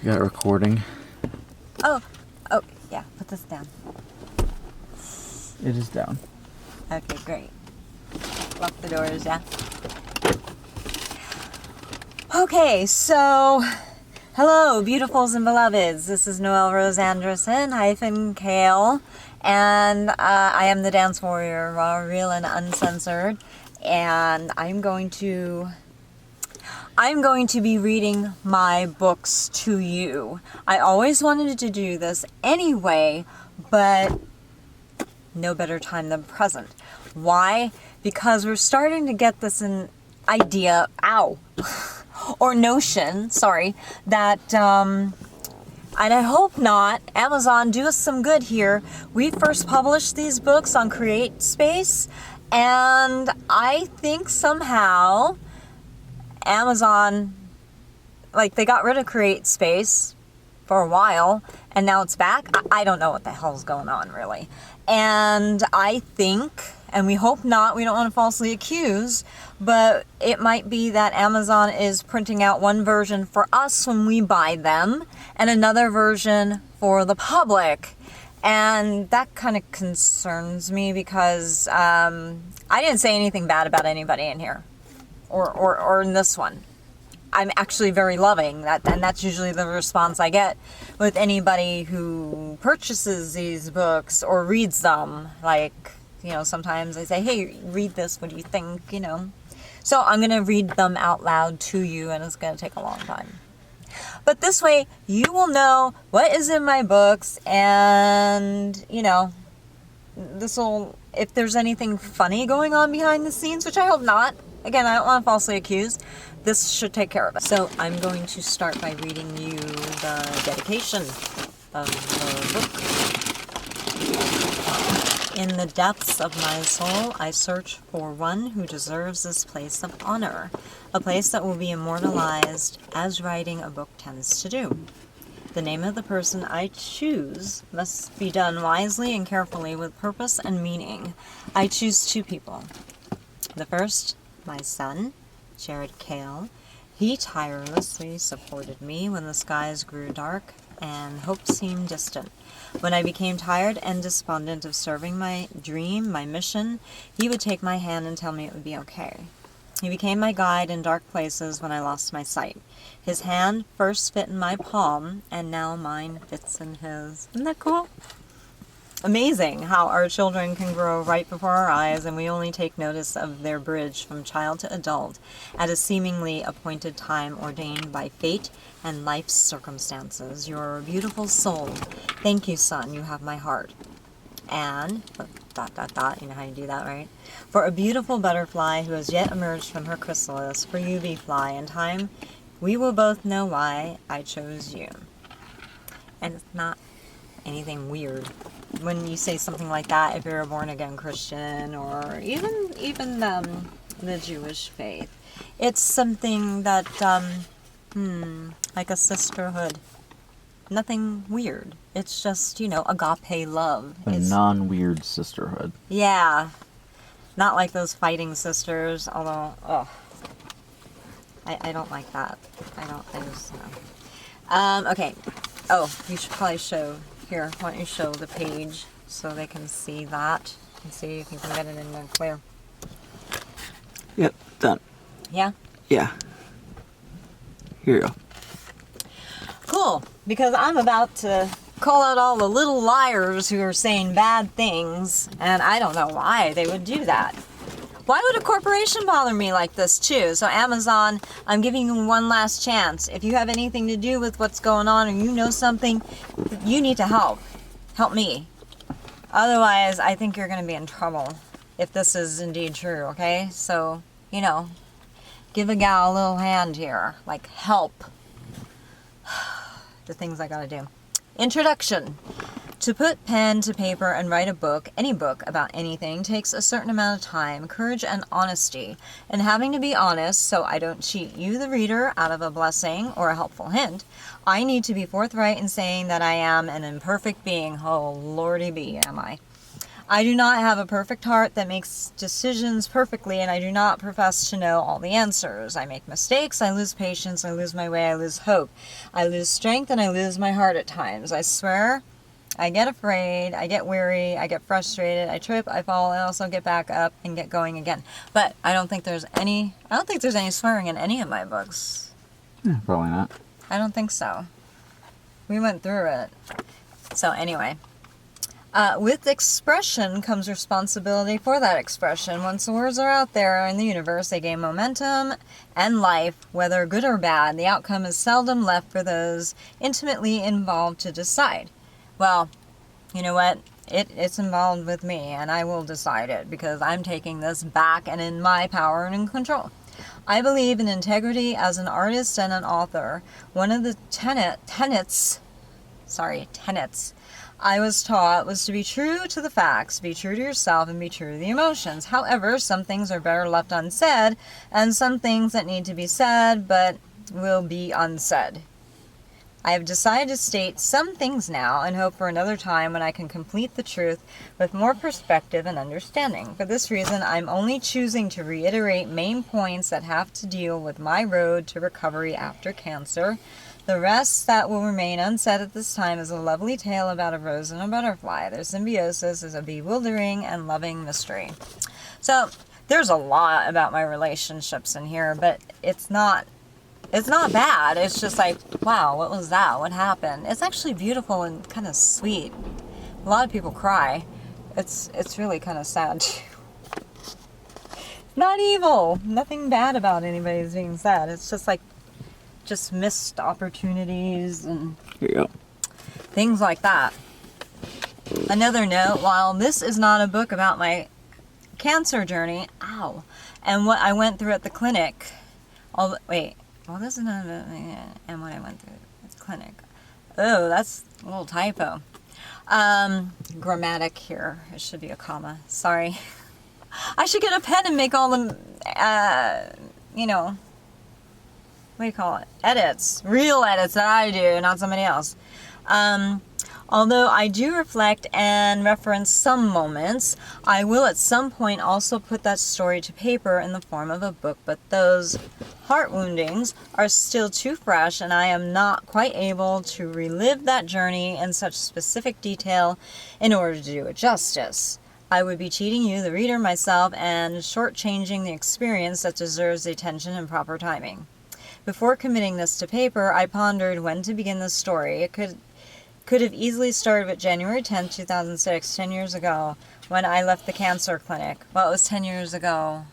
got recording. Oh, yeah, put this down. It is down. Okay, great. Lock the doors, yeah. Okay, so, hello, beautifuls and beloveds. This is Noelle Rose Andressen-Kale, and I am the Dance Warrior, raw, real, and uncensored, and I'm going to be reading my books to you. I always wanted to do this anyway, but no better time than present. Why? Because we're starting to get this idea, or notion, that, and I hope not, Amazon, do us some good here. We first published these books on CreateSpace, and I think somehow Amazon, they got rid of CreateSpace for a while, and now it's back. I don't know what the hell's going on, really. And I think, and we hope not, we don't want to falsely accuse, but it might be that Amazon is printing out one version for us when we buy them, and another version for the public. And that kind of concerns me because I didn't say anything bad about anybody in here. Or in this one. I'm actually very loving that, and that's usually the response I get with anybody who purchases these books or reads them. Sometimes I say, hey, read this, what do you think, So I'm going to read them out loud to you, and it's going to take a long time. But this way, you will know what is in my books, and, if there's anything funny going on behind the scenes, which I hope not. Again, I don't want to falsely accuse. This should take care of it. So I'm going to start by reading you the dedication of the book. In the depths of my soul, I search for one who deserves this place of honor, a place that will be immortalized as writing a book tends to do. The name of the person I choose must be done wisely and carefully with purpose and meaning. I choose two people. The first, my son, Andressen-Kale. He tirelessly supported me when the skies grew dark and hope seemed distant. When I became tired and despondent of serving my dream, my mission, he would take my hand and tell me it would be okay. He became my guide in dark places when I lost my sight. His hand first fit in my palm, and now mine fits in his. Isn't that cool? Amazing how our children can grow right before our eyes, and we only take notice of their bridge from child to adult at a seemingly appointed time ordained by fate and life's circumstances. You're a beautiful soul. Thank you, son. You have my heart. And, ... you know how you do that, right? For a beautiful butterfly who has yet emerged from her chrysalis, for you bee fly, in time we will both know why I chose you. And it's not anything weird when you say something like that if you're a born-again Christian or even the Jewish faith. It's something that, like a sisterhood. Nothing weird. It's just, agape love. A non-weird sisterhood. Yeah. Not like those fighting sisters, although, I don't like that. I just, okay. Oh, you should probably show... Here, why don't you show the page so they can see that and see if you can get it in there clear. Yep, done. Yeah? Yeah. Here you go. Cool, because I'm about to call out all the little liars who are saying bad things, and I don't know why they would do that. Why would a corporation bother me like this, too? So Amazon, I'm giving you one last chance. If you have anything to do with what's going on or you know something, you need to help. Help me. Otherwise, I think you're going to be in trouble if this is indeed true, okay? So, give a gal a little hand here. Help. The things I gotta do. Introduction. To put pen to paper and write a book, any book about anything, takes a certain amount of time, courage, and honesty. And having to be honest, so I don't cheat you, the reader, out of a blessing or a helpful hint, I need to be forthright in saying that I am an imperfect being. Oh, lordy be, am I. I do not have a perfect heart that makes decisions perfectly, and I do not profess to know all the answers. I make mistakes, I lose patience, I lose my way, I lose hope. I lose strength, and I lose my heart at times. I swear, I get afraid, I get weary, I get frustrated, I trip, I fall, and also get back up and get going again. But I don't think there's any swearing in any of my books. Probably not. I don't think so. We went through it. So anyway. With expression comes responsibility for that expression. Once the words are out there in the universe, they gain momentum and life, whether good or bad. The outcome is seldom left for those intimately involved to decide. Well, you know what? It's involved with me, and I will decide it, because I'm taking this back and in my power and in control. I believe in integrity as an artist and an author. One of the tenets I was taught was to be true to the facts, be true to yourself, and be true to the emotions. However, some things are better left unsaid, and some things that need to be said but will be unsaid. I have decided to state some things now and hope for another time when I can complete the truth with more perspective and understanding. For this reason, I'm only choosing to reiterate main points that have to deal with my road to recovery after cancer. The rest that will remain unsaid at this time is a lovely tale about a rose and a butterfly. Their symbiosis is a bewildering and loving mystery. So, there's a lot about my relationships in here, but it's not bad. It's just like, wow, what was that? What happened? It's actually beautiful and kind of sweet. A lot of people cry. It's really kind of sad too. Not evil. Nothing bad about anybody's being sad. It's just like, just missed opportunities and Here you go. things like that. Another note, while this is not a book about my cancer journey, and what I went through at the clinic, this is not about me and what I went through at the clinic. Oh, that's a little typo. Grammatic here. It should be a comma. Sorry. I should get a pen and make all the, what do you call it? Edits. Real edits that I do, not somebody else. Although I do reflect and reference some moments, I will at some point also put that story to paper in the form of a book, but those heart woundings are still too fresh, and I am not quite able to relive that journey in such specific detail in order to do it justice. I would be cheating you, the reader, myself, and shortchanging the experience that deserves the attention and proper timing. Before committing this to paper, I pondered when to begin the story. It could have easily started with January 10th, 2006, 10 years ago, when I left the cancer clinic. Well, it was 10 years ago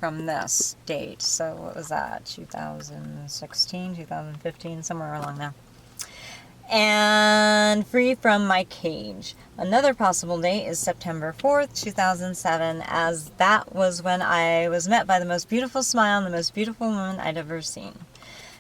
from this date. So what was that? 2016, 2015, somewhere along there. And free from my cage. Another possible date is September 4th, 2007, as that was when I was met by the most beautiful smile and the most beautiful woman I'd ever seen.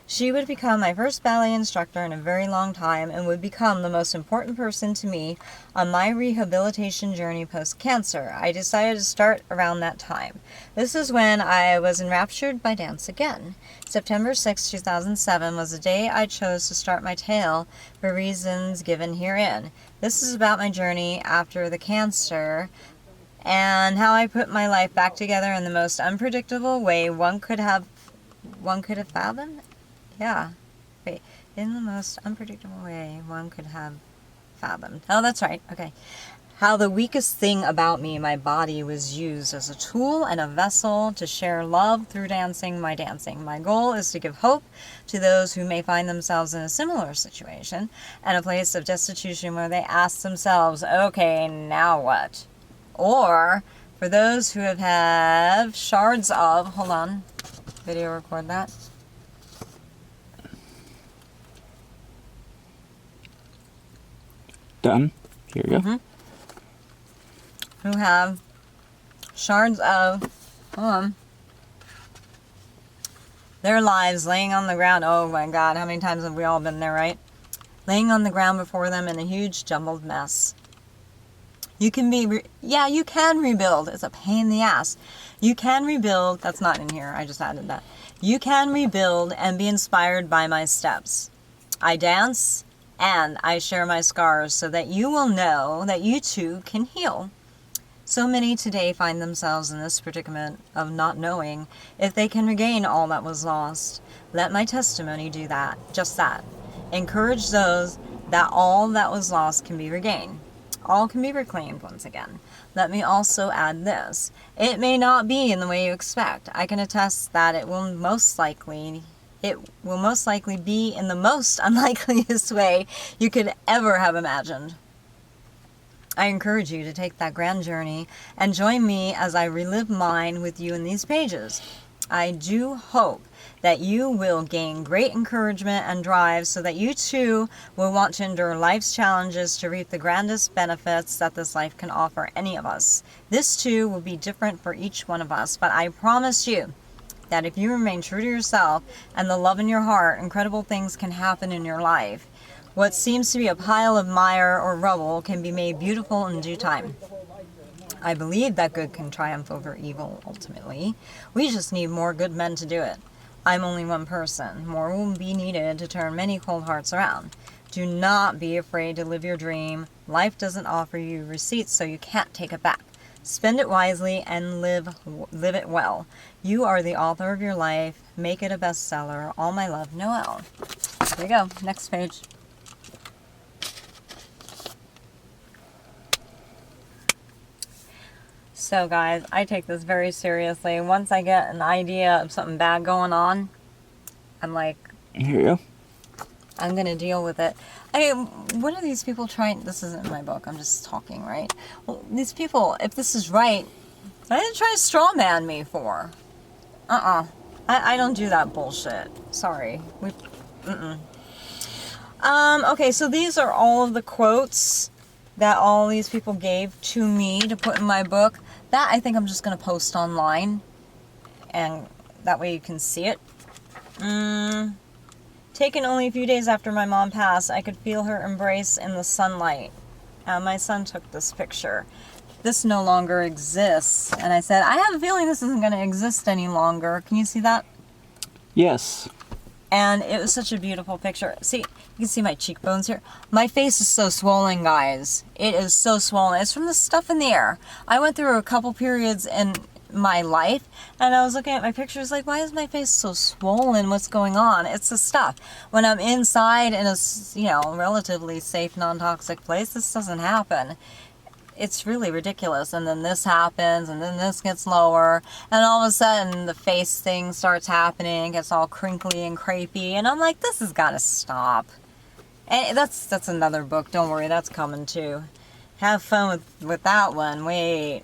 She would become my first ballet instructor in a very long time and would become the most important person to me on my rehabilitation journey post-cancer. I decided to start around that time. This is when I was enraptured by dance again. September 6, 2007 was the day I chose to start my tale for reasons given herein. This is about my journey after the cancer and how I put my life back together in the most unpredictable way one could have fathomed. In the most unpredictable way one could have fathomed. Oh, that's right. Okay. How the weakest thing about me, my body, was used as a tool and a vessel to share love through dancing. My goal is to give hope to those who may find themselves in a similar situation and a place of destitution where they ask themselves, okay, now what? Or for those who have shards of, hold on, video record that. Done. Here you go. Mm-hmm. Who have shards of, their lives laying on the ground. Oh my God, how many times have we all been there, right? Laying on the ground before them in a huge jumbled mess. You can you can rebuild. It's a pain in the ass. You can rebuild. That's not in here. I just added that. You can rebuild and be inspired by my steps. I dance And I share my scars so that you will know that you too can heal. So many today find themselves in this predicament of not knowing if they can regain all that was lost. Let my testimony do that, just that. Encourage those that all that was lost can be regained. All can be reclaimed once again. Let me also add this. It may not be in the way you expect. I can attest that it will most likely be in the most unlikeliest way you could ever have imagined. I encourage you to take that grand journey and join me as I relive mine with you in these pages. I do hope that you will gain great encouragement and drive so that you too will want to endure life's challenges to reap the grandest benefits that this life can offer any of us. This too will be different for each one of us, but I promise you that if you remain true to yourself and the love in your heart, incredible things can happen in your life. What seems to be a pile of mire or rubble can be made beautiful in due time. I believe that good can triumph over evil ultimately. We just need more good men to do it. I'm only one person. More will be needed to turn many cold hearts around. Do not be afraid to live your dream. Life doesn't offer you receipts, so you can't take it back. Spend it wisely and live it well. You are the author of your life. Make it a bestseller. All my love, Noelle. There you go. Next page. So guys, I take this very seriously. Once I get an idea of something bad going on, I'm like, Here you go. I'm going to deal with it. What are these people trying? This isn't in my book. I'm just talking, right? Well, these people, if this is right, what are they trying to straw man me for? I don't do that bullshit. Sorry. Okay, so these are all of the quotes that all these people gave to me to put in my book. That I think I'm just going to post online, and that way you can see it. Taken only a few days after my mom passed, I could feel her embrace in the sunlight. My son took this picture. This no longer exists. And I said, I have a feeling this isn't going to exist any longer. Can you see that? Yes. And it was such a beautiful picture. See, you can see my cheekbones here. My face is so swollen, guys. It is so swollen. It's from the stuff in the air. I went through a couple periods in my life, and I was looking at my pictures like, why is my face so swollen? What's going on? It's the stuff. When I'm inside in a, relatively safe, non-toxic place, this doesn't happen. It's really ridiculous. And then this happens, and then this gets lower, and all of a sudden the face thing starts happening, gets all crinkly and crepey, and I'm like, this has got to stop. And that's another book. Don't worry, that's coming too. Have fun with that one. Wait.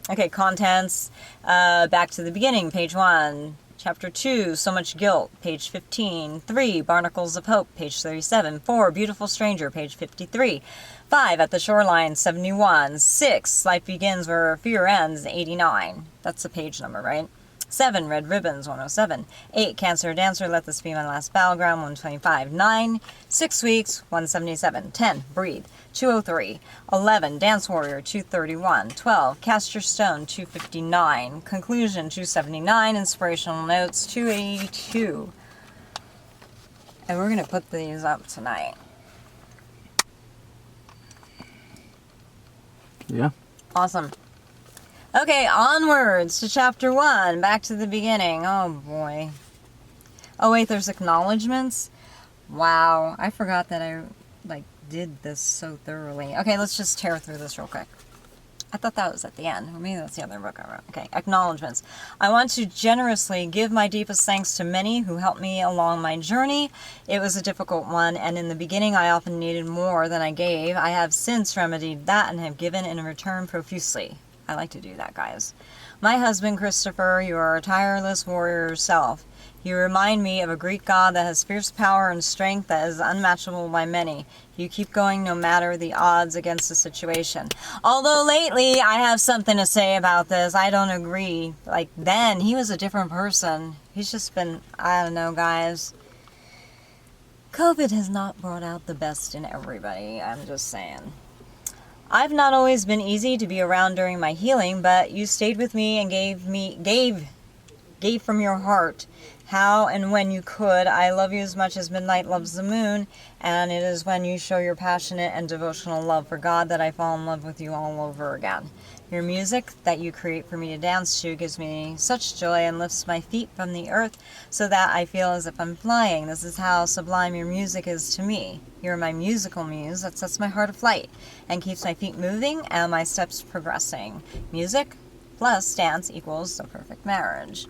Okay, contents. Back to the beginning, page 1. Chapter 2, So Much Guilt, page 15. 3, Barnacles of Hope, page 37. 4, Beautiful Stranger, page 53. 5, At the Shoreline, 71. 6, Life Begins Where Fear Ends, 89. That's the page number, right? 7, Red Ribbons, 107. 8, Cancer Dancer, Let This Be My Last Battleground, 125. 9, 6 Weeks, 177. 10, Breathe, 203. 11, DanceWarrior, 231. 12, Cast Your Stone, 259. Conclusion, 279. Inspirational Notes, 282. And we're going to put these up tonight. Yeah. Awesome. Okay, onwards to chapter 1. Back to the beginning. Oh, boy. Oh, wait, there's acknowledgements? Wow, I forgot that I, did this so thoroughly. Okay, let's just tear through this real quick. I thought that was at the end. Or maybe that's the other book I wrote. Okay, acknowledgements. I want to generously give my deepest thanks to many who helped me along my journey. It was a difficult one, and in the beginning I often needed more than I gave. I have since remedied that and have given in return profusely. I like to do that, guys. My husband, Christopher, you are a tireless warrior yourself. You remind me of a Greek god that has fierce power and strength that is unmatchable by many. You keep going no matter the odds against the situation. Although lately, I have something to say about this. I don't agree. Then, he was a different person. He's just been, I don't know, guys. COVID has not brought out the best in everybody. I'm just saying. I've not always been easy to be around during my healing, but you stayed with me and gave from your heart. how and when you could. I love you as much as midnight loves the moon, and it is when you show your passionate and devotional love for God that I fall in love with you all over again. Your music that you create for me to dance to gives me such joy and lifts my feet from the earth so that I feel as if I'm flying. This is how sublime your music is to me. You're my musical muse that sets my heart aflight and keeps my feet moving and my steps progressing. Music plus dance equals the perfect marriage.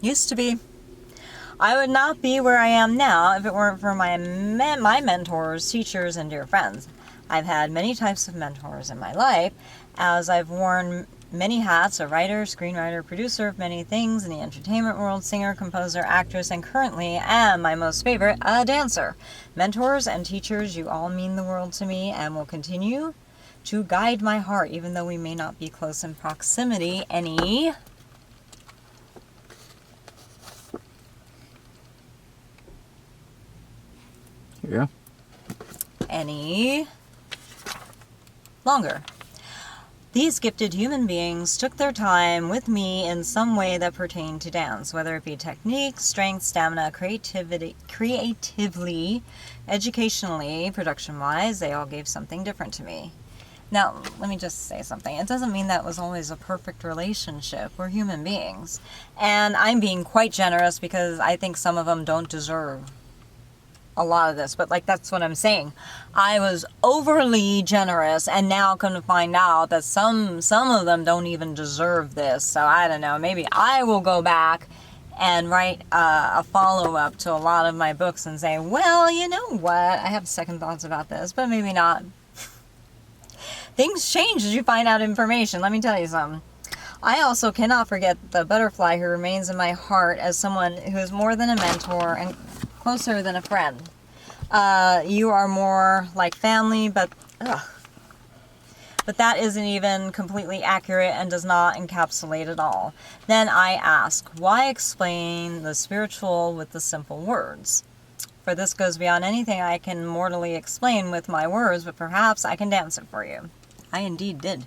Used to be. I would not be where I am now if it weren't for my mentors, teachers, and dear friends. I've had many types of mentors in my life, as I've worn many hats: a writer, screenwriter, producer of many things in the entertainment world, singer, composer, actress, and currently am my most favorite, a dancer. Mentors and teachers, you all mean the world to me and will continue to guide my heart, even though we may not be close in proximity any Yeah. longer. These gifted human beings took their time with me in some way that pertained to dance, whether it be technique, strength, stamina, creatively, educationally, production-wise. They all gave something different to me. Now, let me just say something. It doesn't mean that was always a perfect relationship. We're human beings. And I'm being quite generous because I think some of them don't deserve a lot of this, but like, that's what I'm saying. I was overly generous, and now come to find out that some of them don't even deserve this. So I don't know, maybe I will go back and write a follow-up to a lot of my books and say, well, you know what, I have second thoughts about this, but maybe not. Things change as you find out information, let me tell you something. I also cannot forget the butterfly who remains in my heart as someone who is more than a mentor and closer than a friend. You are more like family, but that isn't even completely accurate and does not encapsulate it all. Then I ask, why explain the spiritual with the simple words? For this goes beyond anything I can mortally explain with my words, but perhaps I can dance it for you. I indeed did.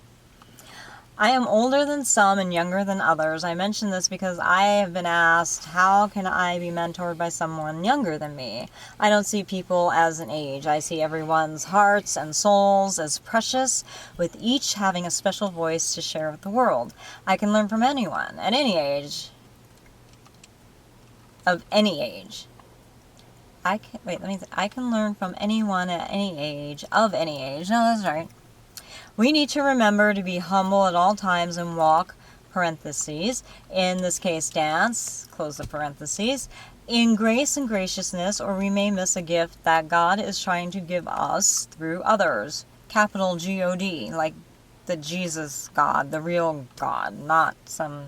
I am older than some and younger than others. I mention this because I have been asked, how can I be mentored by someone younger than me? I don't see people as an age. I see everyone's hearts and souls as precious, with each having a special voice to share with the world. I can learn from anyone, at any age, of any age. I can learn from anyone at any age, of any age. No, that's right. We need to remember to be humble at all times and walk, parentheses, in this case dance, close the parentheses, in grace and graciousness, or we may miss a gift that God is trying to give us through others. Capital G-O-D, like the Jesus God, the real God, not some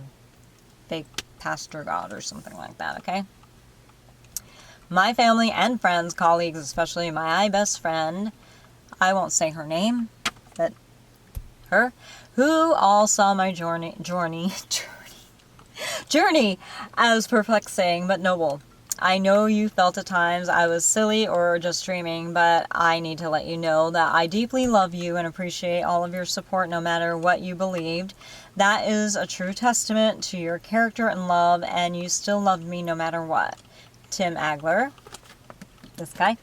fake pastor God or something like that, okay? My family and friends, colleagues, especially my best friend, I won't say her name, but her, who all saw my journey as perplexing but noble. I know you felt at times I was silly or just dreaming, but I need to let you know that I deeply love you and appreciate all of your support no matter what you believed. That is a true testament to your character and love, and you still loved me no matter what. Tim Agler, this guy.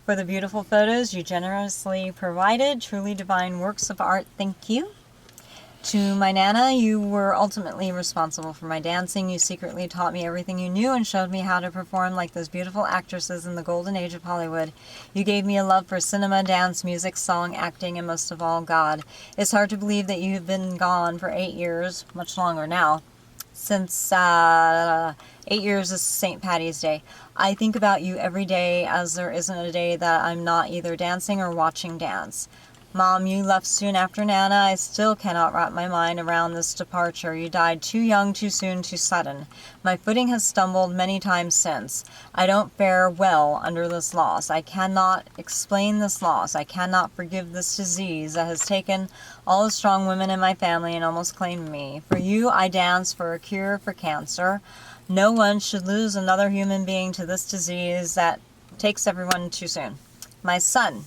For the beautiful photos you generously provided, truly divine works of art, thank you. To my Nana, you were ultimately responsible for my dancing. You secretly taught me everything you knew and showed me how to perform like those beautiful actresses in the golden age of Hollywood. You gave me a love for cinema, dance, music, song, acting, and most of all, God. It's hard to believe that you've been gone for 8 years, much longer now. Since 8 years is St. Patty's Day. I think about you every day, as there isn't a day that I'm not either dancing or watching dance. Mom, you left soon after Nana. I still cannot wrap my mind around this departure. You died too young, too soon, too sudden. My footing has stumbled many times since. I don't fare well under this loss. I cannot explain this loss. I cannot forgive this disease that has taken all the strong women in my family and almost claimed me. For you, I dance for a cure for cancer. No one should lose another human being to this disease that takes everyone too soon. My son,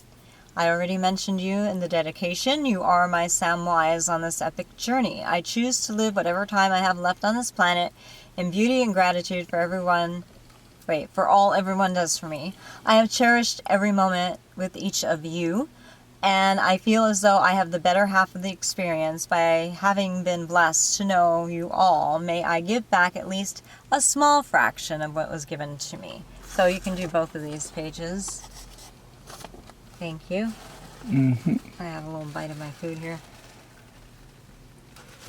I already mentioned you in the dedication. You are my Samwise on this epic journey. I choose to live whatever time I have left on this planet in beauty and gratitude for all everyone does for me. I have cherished every moment with each of you, and I feel as though I have the better half of the experience by having been blessed to know you all. May I give back at least a small fraction of what was given to me. So you can do both of these pages. Thank you. I have a little bite of my food here.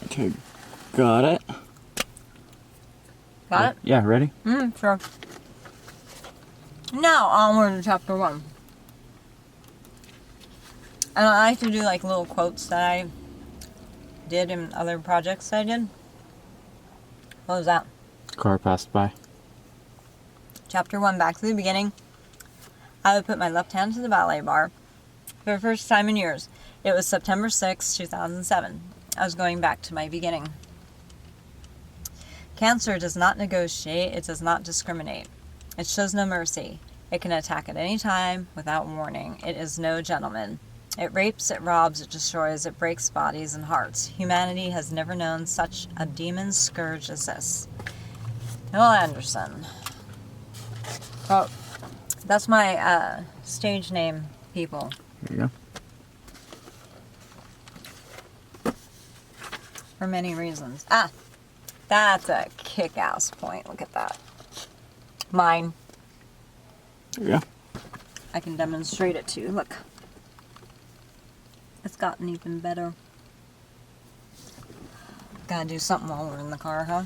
Okay, got it. Got it? Yeah, ready? Sure. Now, onward to chapter 1. And I like to do like little quotes that I did in other projects that I did. What was that? Car passed by. Chapter 1, back to the beginning. I would put my left hand to the ballet bar for the first time in years. It was September 6, 2007. I was going back to my beginning. Cancer does not negotiate. It does not discriminate. It shows no mercy. It can attack at any time without warning. It is no gentleman. It rapes, it robs, it destroys, it breaks bodies and hearts. Humanity has never known such a demon scourge as this. Noelle Anderson. Oh, that's my stage name, people. There you go. For many reasons. Ah, that's a kick-ass point. Look at that. Mine. There you go. I can demonstrate it too. Look. It's gotten even better. Gotta do something while we're in the car, huh?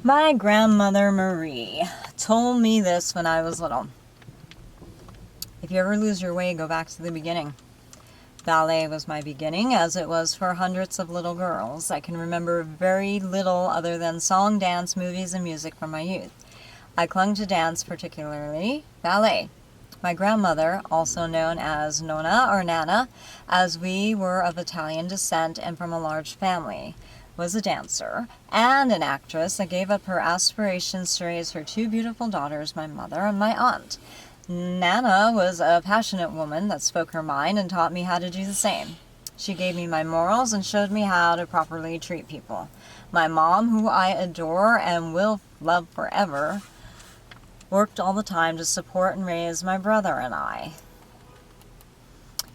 My grandmother Marie told me this when I was little. If you ever lose your way, go back to the beginning. Ballet was my beginning, as it was for hundreds of little girls. I can remember very little other than song, dance, movies, and music from my youth. I clung to dance, particularly ballet. My grandmother, also known as Nonna or Nana, as we were of Italian descent and from a large family, was a dancer and an actress that gave up her aspirations to raise her two beautiful daughters, my mother and my aunt. Nana was a passionate woman that spoke her mind and taught me how to do the same. She gave me my morals and showed me how to properly treat people. My mom, who I adore and will love forever, worked all the time to support and raise my brother and I.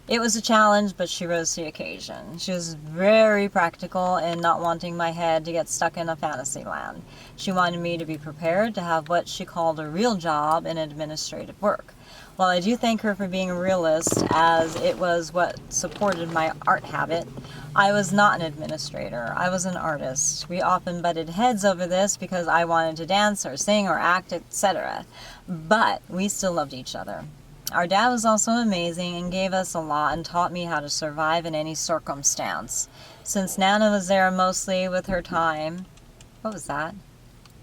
It was a challenge, but she rose to the occasion. She was very practical in not wanting my head to get stuck in a fantasy land. She wanted me to be prepared to have what she called a real job in administrative work. While I do thank her for being a realist, as it was what supported my art habit, I was not an administrator. I was an artist. We often butted heads over this because I wanted to dance or sing or act, etc. But we still loved each other. Our dad was also amazing and gave us a lot and taught me how to survive in any circumstance. Since Nana was there mostly with her time, what was that?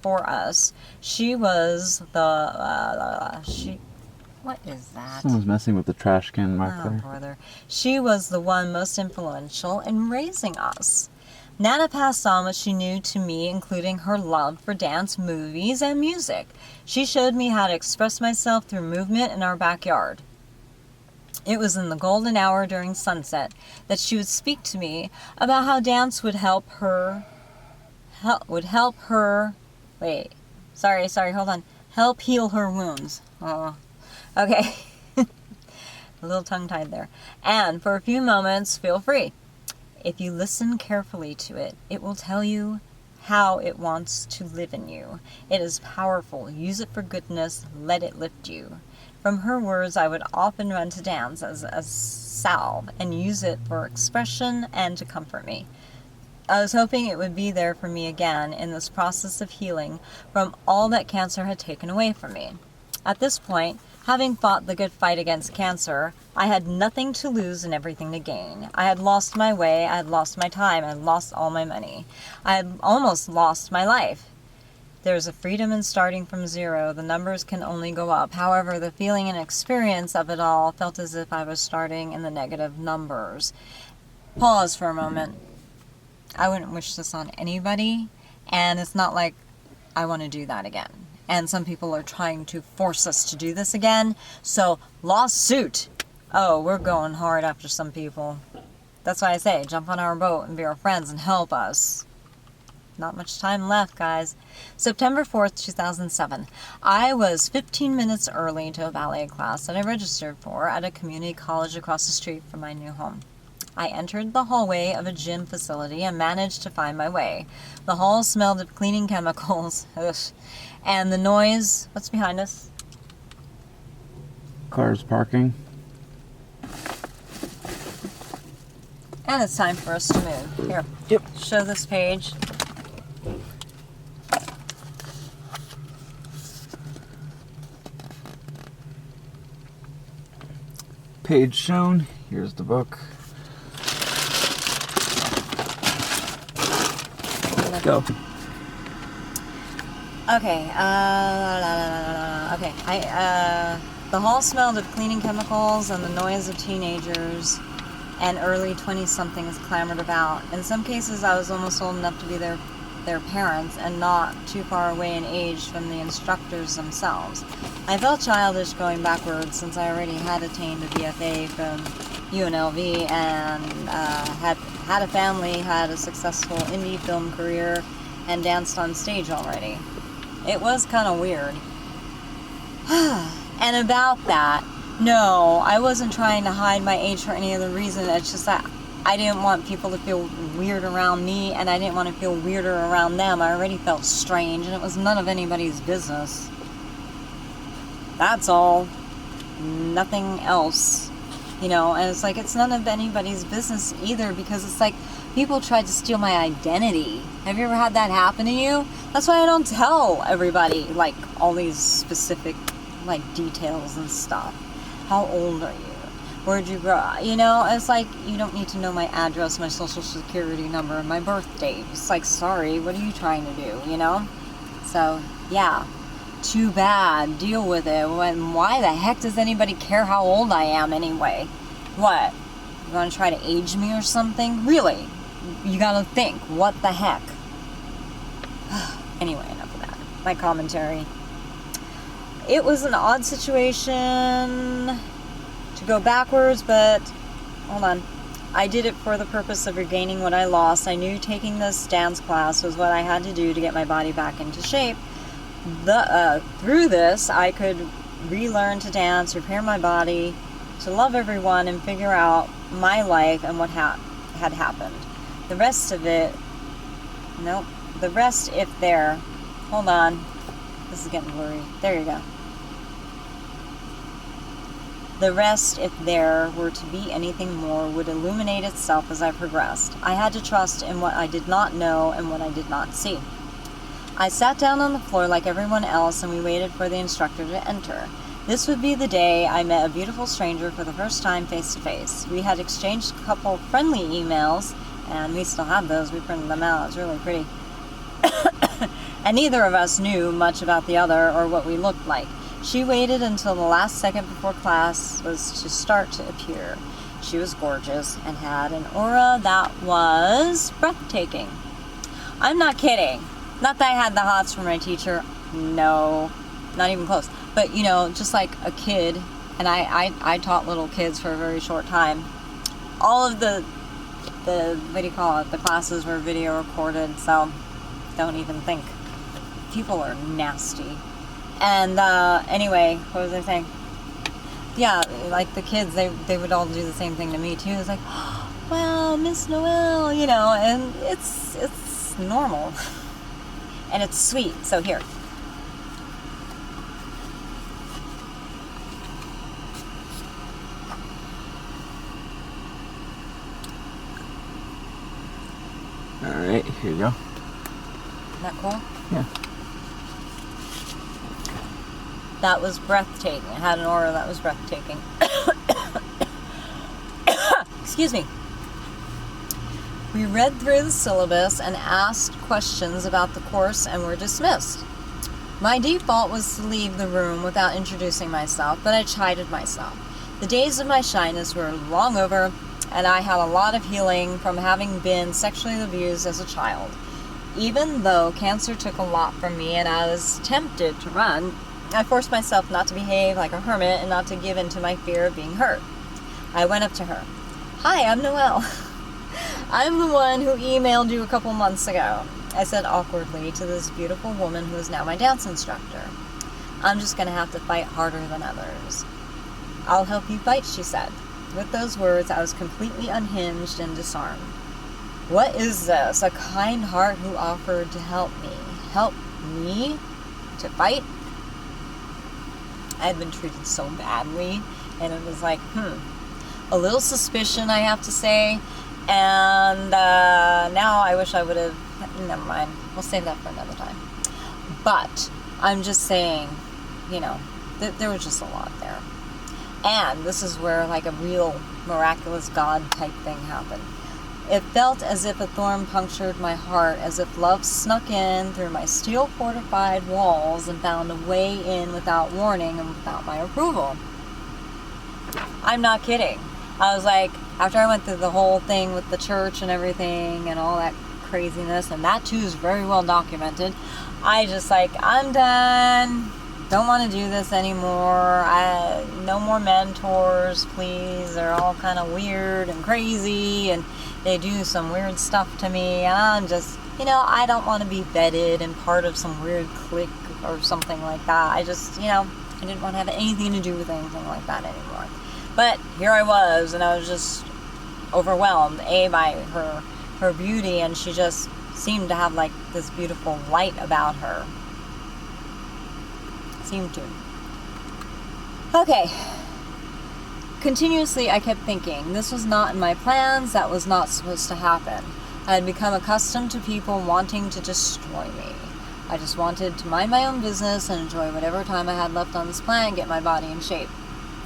For us, she was what is that? Someone's messing with the trash can mark Oh, there. brother. She was the one most influential in raising us. Nana passed on what she knew to me, including her love for dance, movies, and music. She showed me how to express myself through movement in our backyard. It was in the golden hour during sunset that she would speak to me about how dance would help her, help heal her wounds. Oh, okay. A little tongue-tied there. And for a few moments, feel free. If you listen carefully to it, it will tell you how it wants to live in you. It is powerful. Use it for goodness. Let it lift you. From her words, I would often run to dance as a salve and use it for expression and to comfort me. I was hoping it would be there for me again in this process of healing from all that cancer had taken away from me. At this point, having fought the good fight against cancer, I had nothing to lose and everything to gain. I had lost my way, I had lost my time, I had lost all my money. I had almost lost my life. There is a freedom in starting from zero. The numbers can only go up. However, the feeling and experience of it all felt as if I was starting in the negative numbers. Pause for a moment. I wouldn't wish this on anybody, and it's not like I want to do that again. And some people are trying to force us to do this again. So, lawsuit. Oh, we're going hard after some people. That's why I say, jump on our boat and be our friends and help us. Not much time left, guys. September 4th, 2007. I was 15 minutes early to a ballet class that I registered for at a community college across the street from my new home. I entered the hallway of a gym facility and managed to find my way. The hall smelled of cleaning chemicals. Ugh. And the noise... What's behind us? Cars parking. And it's time for us to move. Here. Yep. Show this page. Page shown. Here's the book. Go. Okay. The hall smelled of cleaning chemicals and the noise of teenagers and early 20-somethings clamored about. In some cases, I was almost old enough to be their parents and not too far away in age from the instructors themselves. I felt childish going backwards since I already had attained a BFA from UNLV and had a family, had a successful indie film career, and danced on stage already. It was kind of weird. And about that, no, I wasn't trying to hide my age for any other reason. It's just that I didn't want people to feel weird around me, and I didn't want to feel weirder around them. I already felt strange, and it was none of anybody's business. That's all. Nothing else. You know, and it's like, it's none of anybody's business either, because it's like, people tried to steal my identity. Have you ever had that happen to you? That's why I don't tell everybody, like, all these specific, like, details and stuff. How old are you? Where'd you grow up? You know, it's like, you don't need to know my address, my social security number, and my birth date. It's like, sorry, what are you trying to do, you know? So, yeah. Too bad. Deal with it. Why the heck does anybody care how old I am anyway? What? You want to try to age me or something? Really? You gotta think. What the heck? Anyway, enough of that. My commentary. It was an odd situation to go backwards, but hold on. I did it for the purpose of regaining what I lost. I knew taking this dance class was what I had to do to get my body back into shape. Through this, I could relearn to dance, repair my body, to love everyone, and figure out my life and what had happened. The rest of it, nope. The rest, if there, hold on. This is getting blurry. There you go. The rest, if there were to be anything more, would illuminate itself as I progressed. I had to trust in what I did not know and what I did not see. I sat down on the floor like everyone else, and we waited for the instructor to enter. This would be the day I met a beautiful stranger for the first time face to face. We had exchanged a couple friendly emails, and we still have those. We printed them out. It's really pretty. And neither of us knew much about the other or what we looked like. She waited until the last second before class was to start to appear. She was gorgeous and had an aura that was breathtaking. I'm not kidding. Not that I had the hots for my teacher. No, not even close. But, you know, just like a kid, and I taught little kids for a very short time. All of the what do you call it, the classes were video recorded, so don't even think. People are nasty. And anyway, what was I saying? Yeah, like the kids, they would all do the same thing to me too. It's like, oh, wow, Miss Noelle, you know, and it's normal. And it's sweet. So here. Alright, here you go. Isn't that cool? Yeah. That was breathtaking. It had an aura that was breathtaking. Excuse me. We read through the syllabus and asked questions about the course and were dismissed. My default was to leave the room without introducing myself, but I chided myself. The days of my shyness were long over, and I had a lot of healing from having been sexually abused as a child. Even though cancer took a lot from me and I was tempted to run, I forced myself not to behave like a hermit and not to give in to my fear of being hurt. I went up to her. "Hi, I'm Noelle. I'm the one who emailed you a couple months ago," I said awkwardly to this beautiful woman who is now my dance instructor. "I'm just going to have to fight harder than others." "I'll help you fight," she said. With those words, I was completely unhinged and disarmed. What is this? A kind heart who offered to help me. Help me to fight? I had been treated so badly, and it was like, a little suspicion, I have to say. And now I wish I would have, never mind, we'll save that for another time. But I'm just saying, there was just a lot there. And this is where like a real miraculous God type thing happened. It felt as if a thorn punctured my heart, as if love snuck in through my steel-fortified walls and found a way in without warning and without my approval. I'm not kidding. I was like, after I went through the whole thing with the church and everything and all that craziness, and that too is very well documented, I just like, I'm done. Don't want to do this anymore. No more mentors, please. They're all kind of weird and crazy, and they do some weird stuff to me. And I'm just, I don't want to be vetted and part of some weird clique or something like that. I just, I didn't want to have anything to do with anything like that anymore. But here I was, and I was just overwhelmed, by her beauty, and she just seemed to have like this beautiful light about her. Seemed to. Okay. Continuously I kept thinking, this was not in my plans, that was not supposed to happen. I had become accustomed to people wanting to destroy me. I just wanted to mind my own business and enjoy whatever time I had left on this planet and get my body in shape.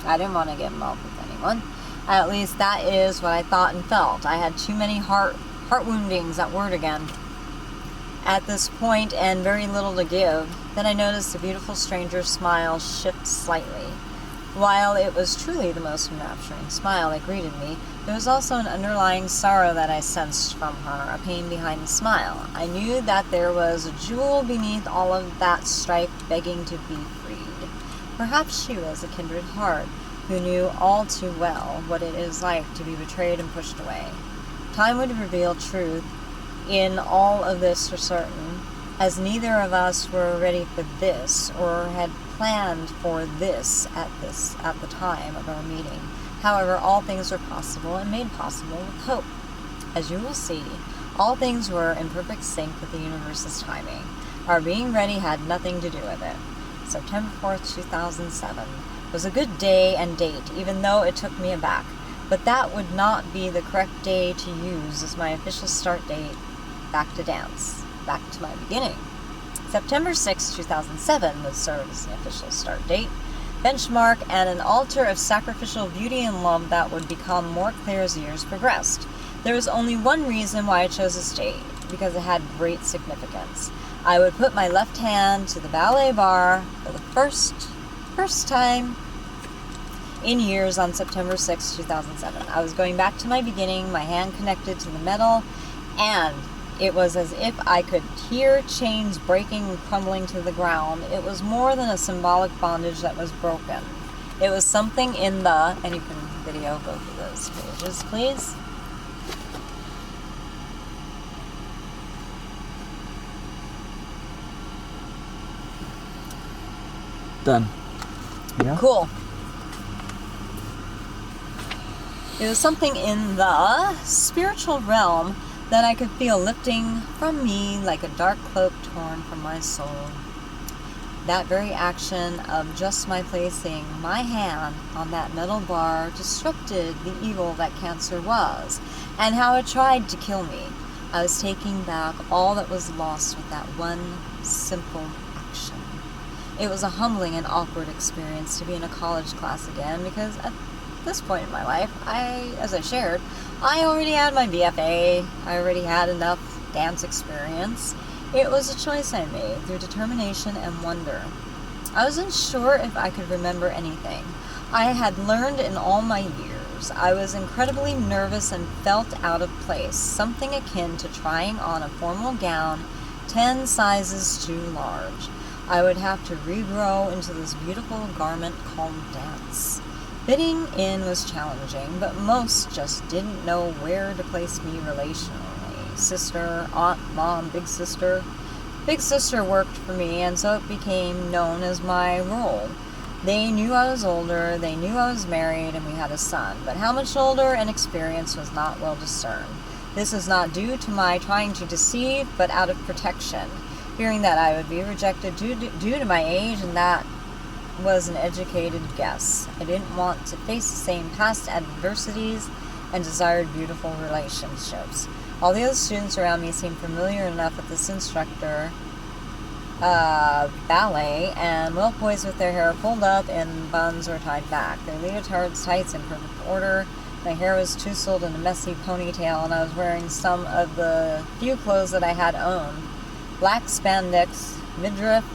I didn't want to get involved with anyone. At least that is what I thought and felt. I had too many heart woundings, that word again, at this point, and very little to give. Then I noticed the beautiful stranger's smile shift slightly. While it was truly the most enrapturing smile that greeted me, there was also an underlying sorrow that I sensed from her, a pain behind the smile. I knew that there was a jewel beneath all of that strife begging to be freed. Perhaps she was a kindred heart, who knew all too well what it is like to be betrayed and pushed away. Time would reveal truth in all of this for certain, as neither of us were ready for this or had planned for this at the time of our meeting. However, all things were possible and made possible with hope. As you will see, all things were in perfect sync with the universe's timing. Our being ready had nothing to do with it. September 4th, 2007 was a good day and date, even though it took me aback. But that would not be the correct day to use as my official start date back to dance, back to my beginning. September 6, 2007 would serve as an official start date, benchmark, and an altar of sacrificial beauty and love that would become more clear as years progressed. There was only one reason why I chose this date, because it had great significance. I would put my left hand to the ballet bar for the first time in years on September 6, 2007. I was going back to my beginning, my hand connected to the metal, and it was as if I could hear chains breaking and crumbling to the ground. It was more than a symbolic bondage that was broken. It was something in the, and you can video both of those pages, please. Done. Yeah. Cool. It was something in the spiritual realm that I could feel lifting from me like a dark cloak torn from my soul. That very action of just my placing my hand on that metal bar disrupted the evil that cancer was, and how it tried to kill me. I was taking back all that was lost with that one simple action. It was a humbling and awkward experience to be in a college class again, because at this point in my life, as I shared, I already had my BFA. I already had enough dance experience. It was a choice I made through determination and wonder. I wasn't sure if I could remember anything I had learned in all my years. I was incredibly nervous and felt out of place, something akin to trying on a formal gown 10 sizes too large. I would have to regrow into this beautiful garment called dance. Fitting in was challenging, but most just didn't know where to place me relationally. Sister, aunt, mom, big sister. Big sister worked for me, and so it became known as my role. They knew I was older, they knew I was married, and we had a son, but how much older and experience was not well discerned. This is not due to my trying to deceive, but out of protection, fearing that I would be rejected due to my age, and that was an educated guess. I didn't want to face the same past adversities and desired beautiful relationships. All the other students around me seemed familiar enough with this instructor, ballet, and well poised with their hair pulled up in buns or tied back, their leotards, tights in perfect order. My hair was tousled in a messy ponytail, and I was wearing some of the few clothes that I had owned. Black spandex, midriff,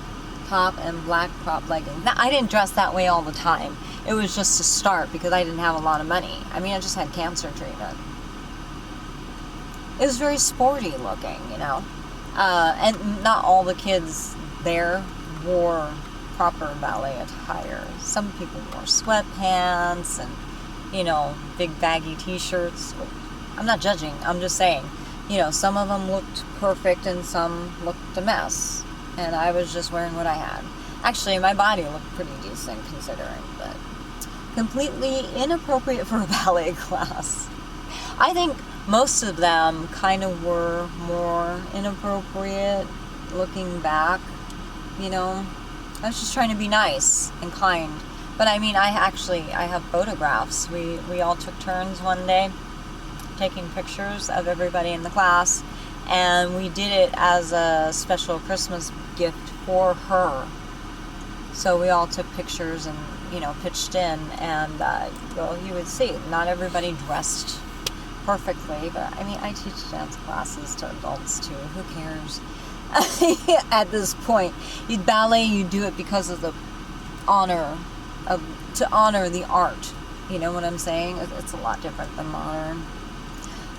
top, and black crop leggings. Now, I didn't dress that way all the time. It was just to start because I didn't have a lot of money. I mean, I just had cancer treatment. It was very sporty looking, you know. And not all the kids there wore proper ballet attire. Some people wore sweatpants and, you know, big baggy t-shirts. I'm not judging. I'm just saying, you know, some of them looked perfect and some looked a mess. And I was just wearing what I had. Actually, my body looked pretty decent considering, but completely inappropriate for a ballet class. I think most of them kind of were more inappropriate looking back, you know. I was just trying to be nice and kind. But I mean, I have photographs. We all took turns one day taking pictures of everybody in the class, and we did it as a special Christmas gift for her. So we all took pictures and, you know, pitched in, and well, you would see, not everybody dressed perfectly, but I mean, I teach dance classes to adults too. Who cares? At this point, ballet, you do it because of the honor of, to honor the art. You know what I'm saying? It's a lot different than modern.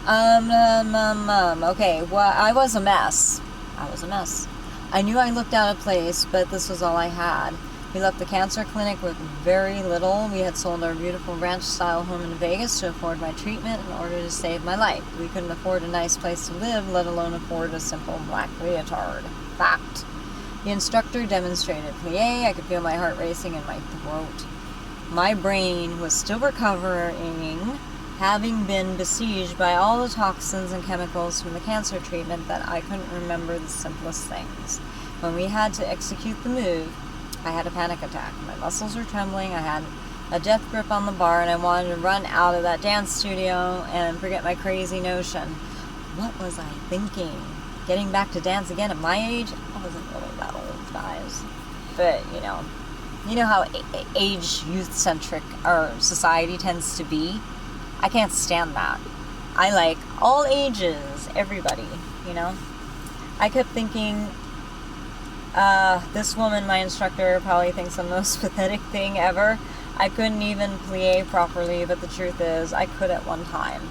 Okay, well, I was a mess. I knew I looked out of place, but this was all I had. We left the cancer clinic with very little. We had sold our beautiful ranch-style home in Vegas to afford my treatment in order to save my life. We couldn't afford a nice place to live, let alone afford a simple black leotard. Fact. The instructor demonstrated plie. I could feel my heart racing in my throat. My brain was still recovering, having been besieged by all the toxins and chemicals from the cancer treatment, that I couldn't remember the simplest things. When we had to execute the move, I had a panic attack. My muscles were trembling. I had a death grip on the bar, and I wanted to run out of that dance studio and forget my crazy notion. What was I thinking? Getting back to dance again at my age? I wasn't really that old, guys. But, you know how age youth-centric our society tends to be? I can't stand that. I like all ages, everybody, you know? I kept thinking, this woman, my instructor, probably thinks I'm the most pathetic thing ever. I couldn't even plie properly, but the truth is, I could at one time.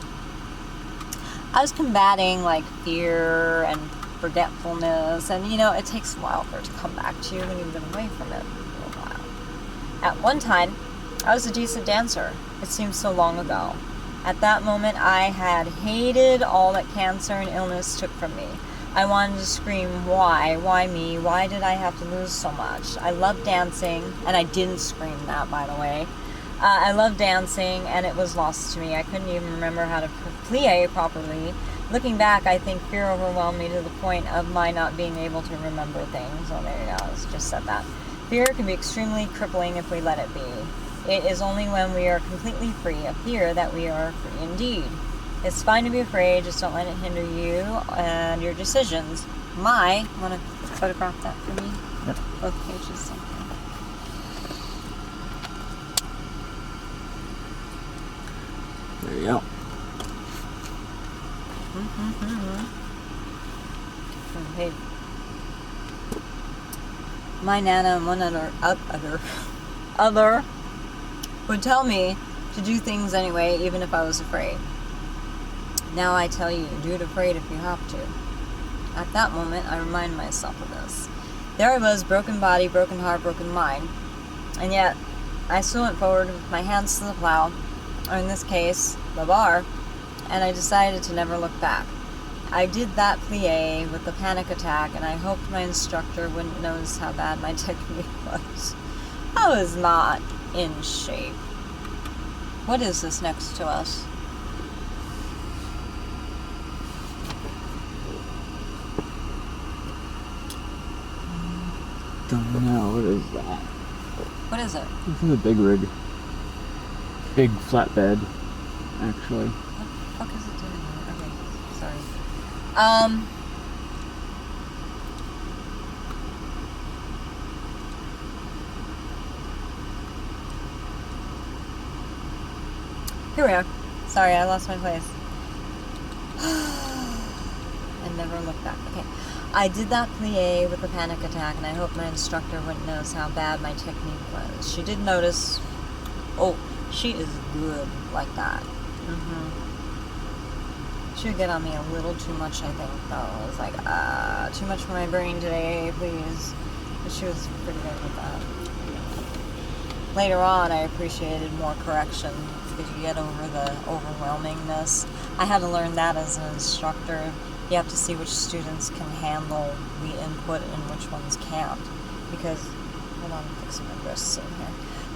I was combating, like, fear and forgetfulness, and, you know, it takes a while for it to come back to you when you've been away from it for a while. At one time, I was a decent dancer. It seems so long ago. At that moment, I had hated all that cancer and illness took from me. I wanted to scream, why? Why me? Why did I have to lose so much? I loved dancing, and I didn't scream that, by the way. I loved dancing, and it was lost to me. I couldn't even remember how to plie properly. Looking back, I think fear overwhelmed me to the point of my not being able to remember things. Oh, there you go. I just said that. Fear can be extremely crippling if we let it be. It is only when we are completely free of fear that we are free indeed. It's fine to be afraid, just don't let it hinder you and your decisions. Want to photograph that for me? Yep. Both pages. Something. There you go. Okay. My Nana and one other would tell me to do things anyway, even if I was afraid. Now I tell you, do it afraid if you have to. At that moment, I remind myself of this. There I was, broken body, broken heart, broken mind. And yet, I still went forward with my hands to the plow, or in this case, the bar, and I decided to never look back. I did that plie with the panic attack, and I hoped my instructor wouldn't notice how bad my technique was. I was not in shape. What is this next to us? Don't know, what is that? What is it? This is a big rig. Big flatbed, actually. What the fuck is it doing here? Okay, sorry. Here we are. Sorry, I lost my place. And never looked back. Okay. I did that plie with the panic attack, and I hope my instructor wouldn't notice how bad my technique was. She did notice. Oh, she is good like that. She would get on me a little too much, I think, though. I was like, too much for my brain today, please. But she was pretty good with that. Later on, I appreciated more correction because you get over the overwhelmingness. I had to learn that as an instructor. You have to see which students can handle the input and which ones can't. Because, hold on, I'm fixing my wrists in here.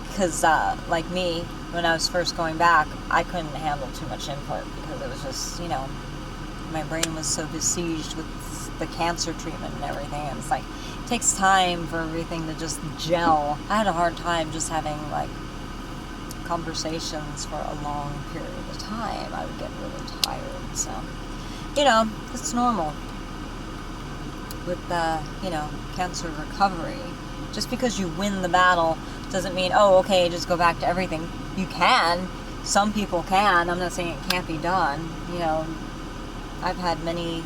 Because, like me, when I was first going back, I couldn't handle too much input because it was just, you know, my brain was so besieged with the cancer treatment and everything. And it's like, it takes time for everything to just gel. I had a hard time just having, like, conversations for a long period of time. I would get really tired, so... You know, it's normal with, you know, cancer recovery. Just because you win the battle doesn't mean, oh, okay, just go back to everything. You can. Some people can. I'm not saying it can't be done. You know, I've had many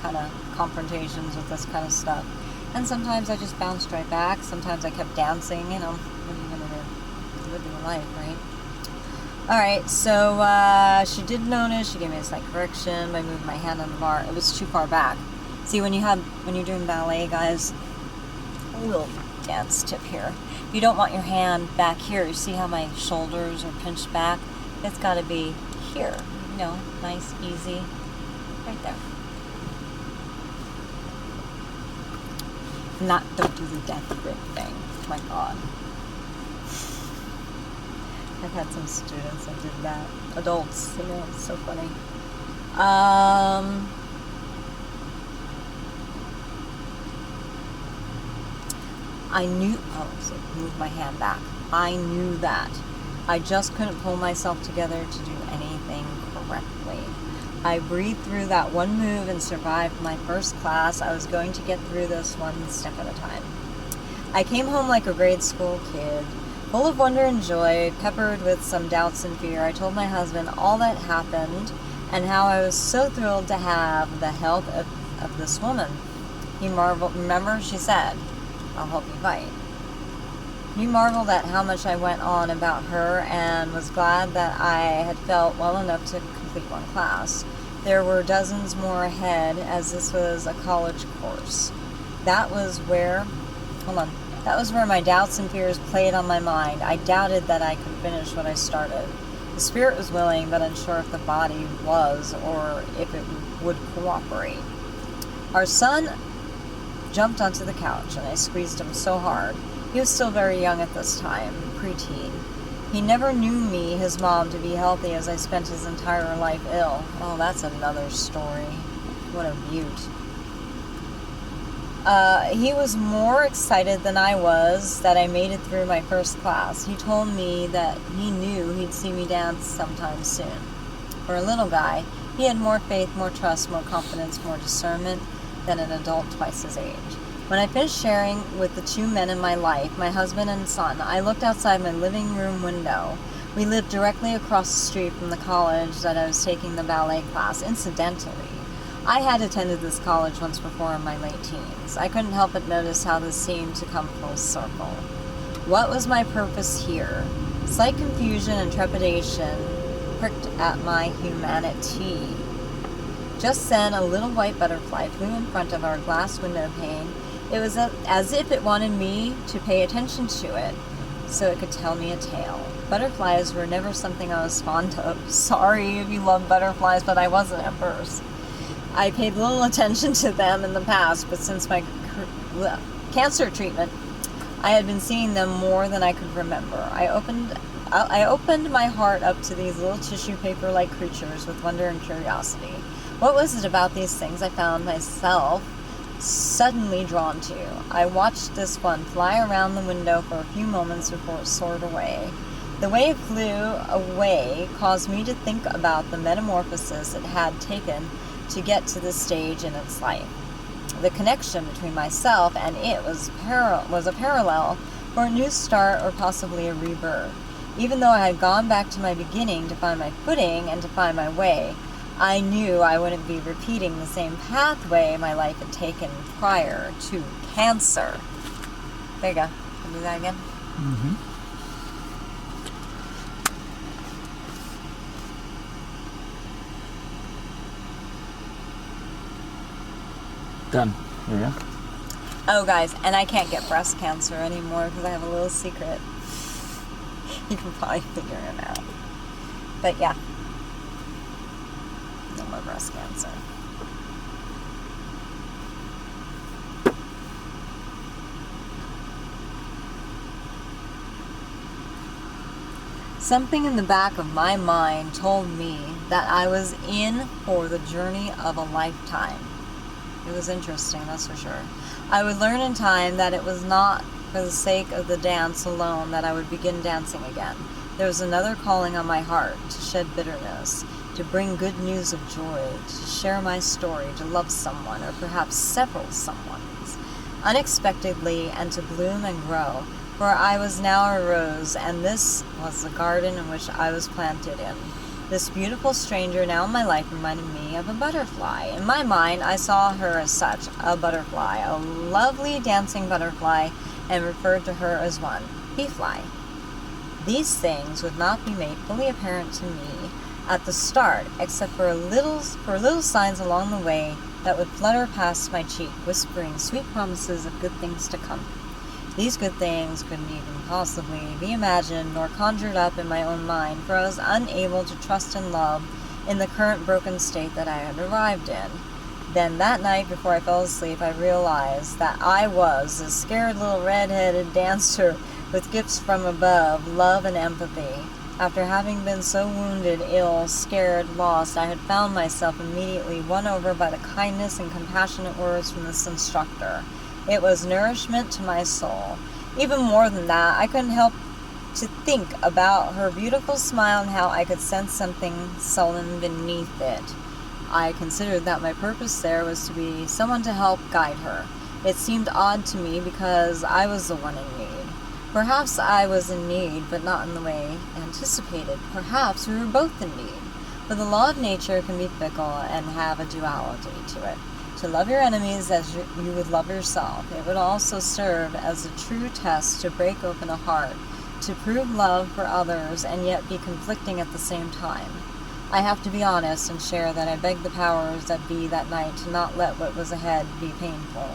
kind of confrontations with this kind of stuff. And sometimes I just bounced right back. Sometimes I kept dancing, you know. What are you going to do? Live your life, right? Alright, so she did notice. She gave me a slight correction by moving my hand on the bar. It was too far back. See, when you're doing ballet, guys, a little dance tip here. You don't want your hand back here. You see how my shoulders are pinched back? It's got to be here. You know, nice, easy, right there. Don't do the death grip thing. Oh my God. I've had some students that did that. Adults, you know, it's so funny. I knew, so move my hand back. I knew that. I just couldn't pull myself together to do anything correctly. I breathed through that one move and survived my first class. I was going to get through this one step at a time. I came home like a grade school kid, full of wonder and joy, peppered with some doubts and fear. I told my husband all that happened and how I was so thrilled to have the help of this woman. He marveled. Remember, she said, I'll help you fight. He marveled at how much I went on about her and was glad that I had felt well enough to complete one class. There were dozens more ahead, as this was a college course. That was where my doubts and fears played on my mind. I doubted that I could finish what I started. The spirit was willing, but unsure if the body was, or if it would cooperate. Our son jumped onto the couch, and I squeezed him so hard. He was still very young at this time, preteen. He never knew me, his mom, to be healthy, as I spent his entire life ill. Oh, that's another story. What a beaut. He was more excited than I was that I made it through my first class. He told me that he knew he'd see me dance sometime soon. For a little guy, he had more faith, more trust, more confidence, more discernment than an adult twice his age. When I finished sharing with the two men in my life, my husband and son, I looked outside my living room window. We lived directly across the street from the college that I was taking the ballet class. Incidentally, I had attended this college once before in my late teens. I couldn't help but notice how this seemed to come full circle. What was my purpose here? Slight confusion and trepidation pricked at my humanity. Just then, a little white butterfly flew in front of our glass window pane. It was as if it wanted me to pay attention to it. so it could tell me a tale. Butterflies were never something I was fond of. Sorry if you love butterflies, but I wasn't at first. I paid little attention to them in the past, but since my cancer treatment, I had been seeing them more than I could remember. I opened my heart up to these little tissue paper-like creatures with wonder and curiosity. What was it about these things I found myself suddenly drawn to? I watched this one fly around the window for a few moments before it soared away. The way it flew away caused me to think about the metamorphosis it had taken to get to this stage in its life. The connection between myself and it was a parallel for a new start or possibly a rebirth. Even though I had gone back to my beginning to find my footing and to find my way, I knew I wouldn't be repeating the same pathway my life had taken prior to cancer. There you go. Can you do that again? Mm-hmm. Done. There you go. Oh, guys, and I can't get breast cancer anymore because I have a little secret. You can probably figure it out. But yeah. No more breast cancer. Something in the back of my mind told me that I was in for the journey of a lifetime. It was interesting, that's for sure. I would learn in time that it was not for the sake of the dance alone that I would begin dancing again. There was another calling on my heart, to shed bitterness, to bring good news of joy, to share my story, to love someone, or perhaps several someones, unexpectedly, and to bloom and grow. For I was now a rose, and this was the garden in which I was planted in. This beautiful stranger now in my life reminded me of a butterfly. In my mind, I saw her as such, a butterfly, a lovely dancing butterfly, and referred to her as one, bee-fly. These things would not be made fully apparent to me at the start, except for little signs along the way that would flutter past my cheek, whispering sweet promises of good things to come. These good things couldn't even possibly be imagined nor conjured up in my own mind, for I was unable to trust and love in the current broken state that I had arrived in. Then that night before I fell asleep, I realized that I was a scared little red-headed dancer with gifts from above, love and empathy. After having been so wounded, ill, scared, lost, I had found myself immediately won over by the kindness and compassionate words from this instructor. It was nourishment to my soul. Even more than that, I couldn't help to think about her beautiful smile and how I could sense something sullen beneath it. I considered that my purpose there was to be someone to help guide her. It seemed odd to me because I was the one in need. Perhaps I was in need, but not in the way anticipated. Perhaps we were both in need. For the law of nature can be fickle and have a duality to it. To love your enemies as you would love yourself. It would also serve as a true test to break open a heart, to prove love for others and yet be conflicting at the same time. I have to be honest and share that I begged the powers that be that night to not let what was ahead be painful.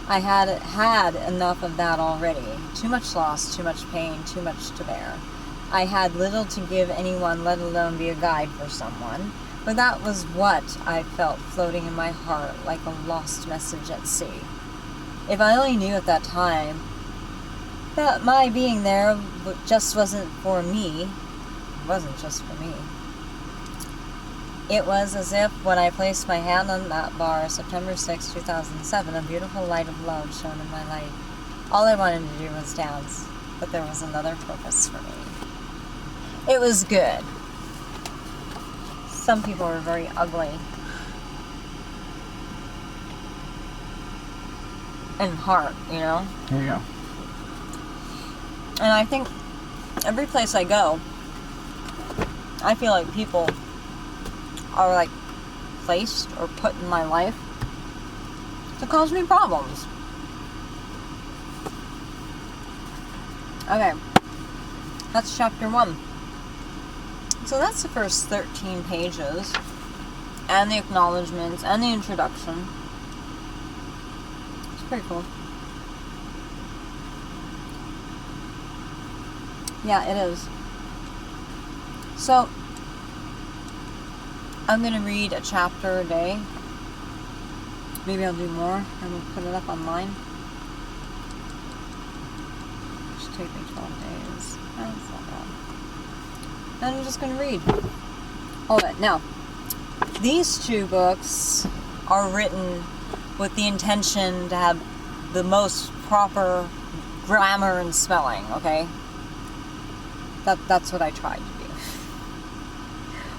I had had enough of that already. Too much loss, too much pain, too much to bear. I had little to give anyone, let alone be a guide for someone. For that was what I felt floating in my heart like a lost message at sea. If I only knew at that time that my being there just wasn't for me, it wasn't just for me. It was as if when I placed my hand on that bar, September 6, 2007, a beautiful light of love shone in my light. All I wanted to do was dance, but there was another purpose for me. It was good. Some people are very ugly in heart, you know? Here you go. And I think every place I go, I feel like people are like placed or put in my life to cause me problems. Okay, that's chapter 1. So that's the first 13 pages, and the acknowledgements, and the introduction. It's pretty cool. Yeah, it is. So, I'm going to read a chapter a day. Maybe I'll do more and we'll put it up online. It should take me 12 days. That's not bad. And I'm just going to read all of it. Now, these 2 books are written with the intention to have the most proper grammar and spelling, okay? That's what I tried to do.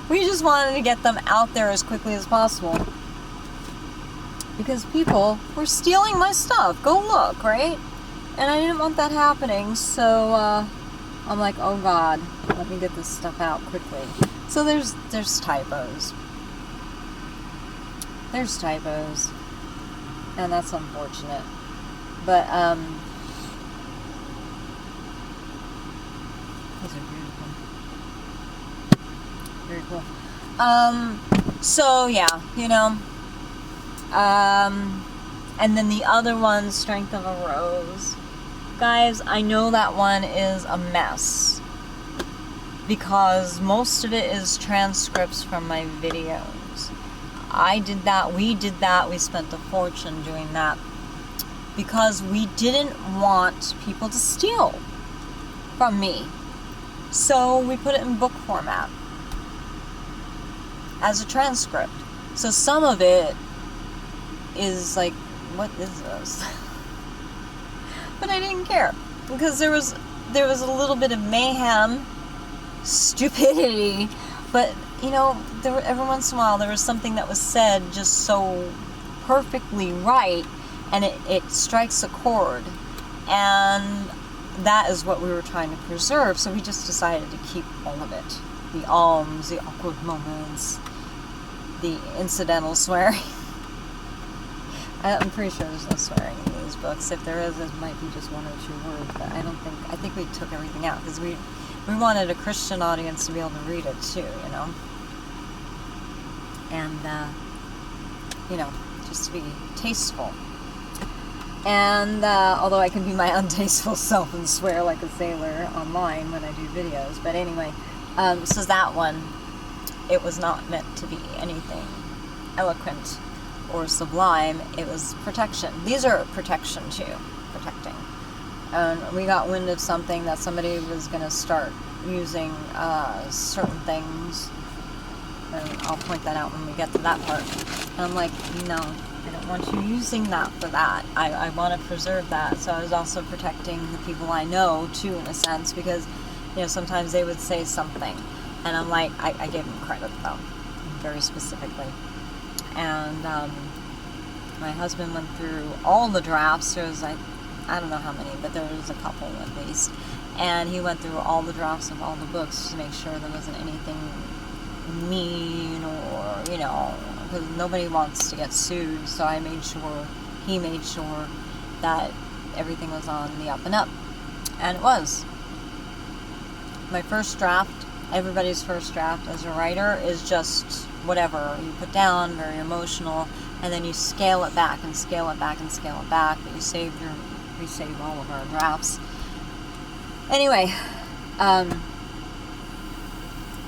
We just wanted to get them out there as quickly as possible. Because people were stealing my stuff. Go look, right? And I didn't want that happening, so I'm like, oh God, let me get this stuff out quickly. So there's typos. There's typos. And that's unfortunate. But, these are beautiful. Very cool. So yeah, you know. And then the other one, Strength of a Rose. Guys, I know that one is a mess. Because most of it is transcripts from my videos. I did that, we did that, we spent a fortune doing that. Because we didn't want people to steal from me. So we put it in book format. As a transcript. So some of it is like, what is this? But I didn't care. Because there was a little bit of mayhem, stupidity, but you know, every once in a while there was something that was said just so perfectly right, and it strikes a chord, and that is what we were trying to preserve. So we just decided to keep all of it: the alms, the awkward moments, the incidental swearing. I'm pretty sure there's no swearing in these books. If there is, it might be just 1 or 2 words, but I think we took everything out because we wanted a Christian audience to be able to read it too, you know. And, you know, just to be tasteful. And, although I can be my untasteful self and swear like a sailor online when I do videos. But anyway, so that one, it was not meant to be anything eloquent or sublime. It was protection. These are protection too. Protecting. And we got wind of something that somebody was going to start using certain things. And I'll point that out when we get to that part. And I'm like, no, I don't want you using that for that. I want to preserve that. So I was also protecting the people I know too, in a sense, because, you know, sometimes they would say something. And I'm like, I gave them credit though, very specifically. And my husband went through all the drafts. There was, I don't know how many, but there was a couple at least. And he went through all the drafts of all the books to make sure there wasn't anything mean or, you know, because nobody wants to get sued. So he made sure that everything was on the up and up. And it was. My first draft, everybody's first draft as a writer, is just whatever you put down, very emotional, and then you scale it back and scale it back and scale it back, but we save all of our drafts. Anyway,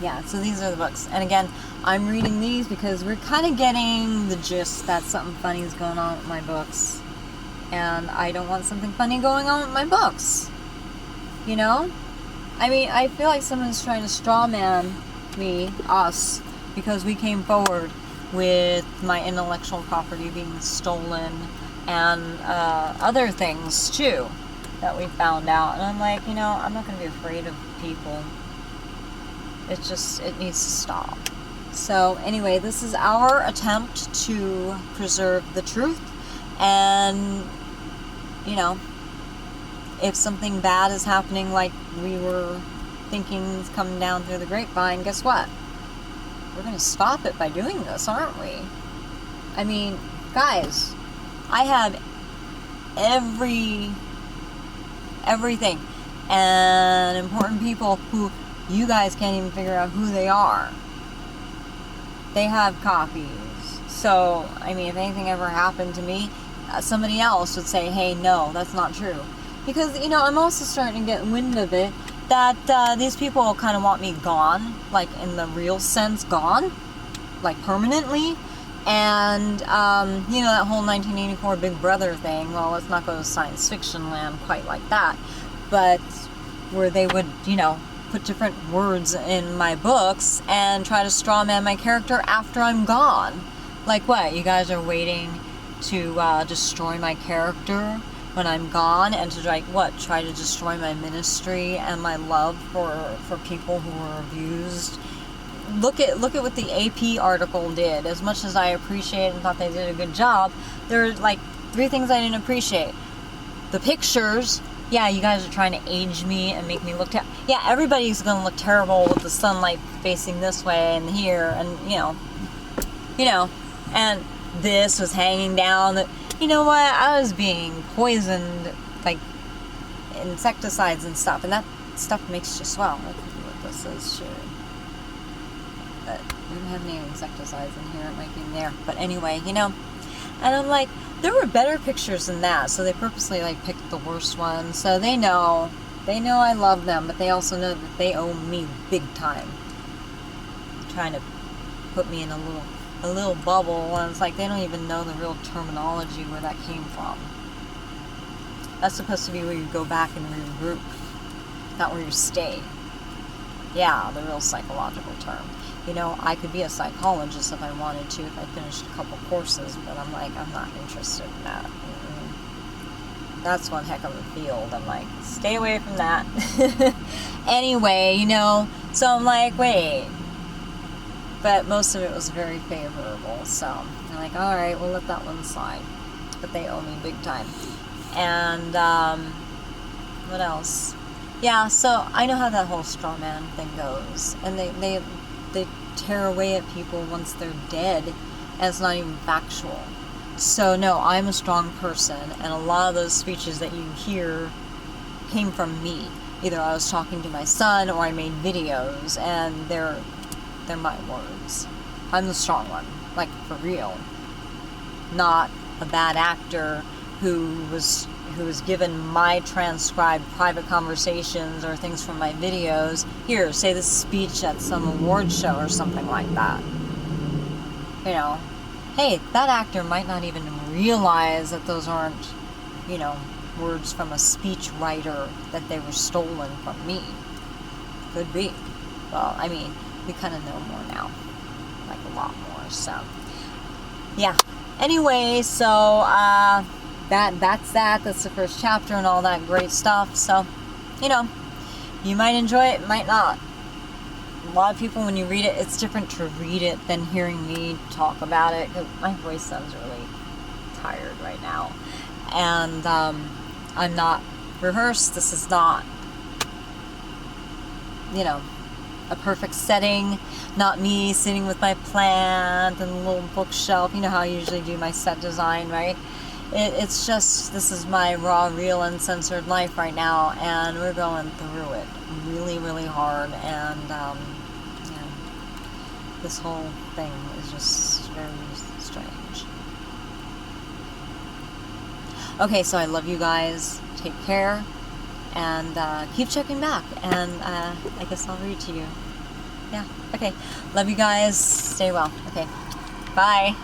yeah, so these are the books. And again, I'm reading these because we're kind of getting the gist that something funny is going on with my books. And I don't want something funny going on with my books. You know? I mean, I feel like someone's trying to straw man us, because we came forward with my intellectual property being stolen and other things too that we found out. And I'm like, you know, I'm not going to be afraid of people. It needs to stop. So anyway, this is our attempt to preserve the truth. And, you know, if something bad is happening like we were thinking is coming down through the grapevine, guess what? We're going to stop it by doing this, aren't we? I mean, guys, I have everything, and important people who you guys can't even figure out who they are. They have copies. So, I mean, if anything ever happened to me, somebody else would say, hey, no, that's not true. Because, you know, I'm also starting to get wind of it that these people kind of want me gone, like in the real sense, gone, like permanently. And, you know, that whole 1984 Big Brother thing, well, let's not go to science fiction land quite like that, but where they would, you know, put different words in my books and try to strawman my character after I'm gone. Like what? You guys are waiting to destroy my character when I'm gone, and to like what? Try to destroy my ministry and my love for people who are abused. Look at what the AP article did. As much as I appreciate and thought they did a good job, there are like 3 things I didn't appreciate. The pictures. Yeah, you guys are trying to age me and make me look yeah, everybody's going to look terrible with the sunlight facing this way and here, and you know, and this was hanging down. You know what? I was being poisoned, like insecticides and stuff, and that stuff makes you swell. Let's see what this is. Sure. But we don't have any insecticides in here. It might be in there. But anyway, you know, and I'm like, there were better pictures than that, so they purposely like picked the worst one. So they know I love them, but they also know that they owe me big time. Trying to put me in a little bubble, and it's like they don't even know the real terminology where that came from. That's supposed to be where you go back and regroup, not where you stay. Yeah, the real psychological term. You know, I could be a psychologist if I wanted to, if I finished a couple courses, but I'm like, I'm not interested in that. That's one heck of a field. I'm like, stay away from that. Anyway, you know, so I'm like, wait. But most of it was very favorable, so I'm like, all right, we'll let that one slide. But they owe me big time. And, what else? Yeah, so I know how that whole straw man thing goes. And they tear away at people once they're dead, and it's not even factual. So no, I'm a strong person, and a lot of those speeches that you hear came from me. Either I was talking to my son, or I made videos, and they're my words. I'm the strong one, like for real. Not a bad actor who was given my transcribed private conversations or things from my videos. Here, say this speech at some award show or something like that. You know, hey, that actor might not even realize that those aren't, you know, words from a speech writer, that they were stolen from me. Could be. Well, I mean, we kind of know more now. Like a lot more, so. Yeah. Anyway, so, that's the first chapter and all that great stuff. So, you know, you might enjoy it, might not. A lot of people, when you read it, it's different to read it than hearing me talk about it, because my voice sounds really tired right now. And I'm not rehearsed. This is not, you know, a perfect setting. Not me sitting with my plant and a little bookshelf. You know how I usually do my set design, right? It's just, this is my raw, real, uncensored life right now, and we're going through it really, really hard, and yeah, this whole thing is just very strange. Okay, so I love you guys. Take care, and keep checking back, and I guess I'll read to you. Yeah, okay. Love you guys. Stay well. Okay, bye.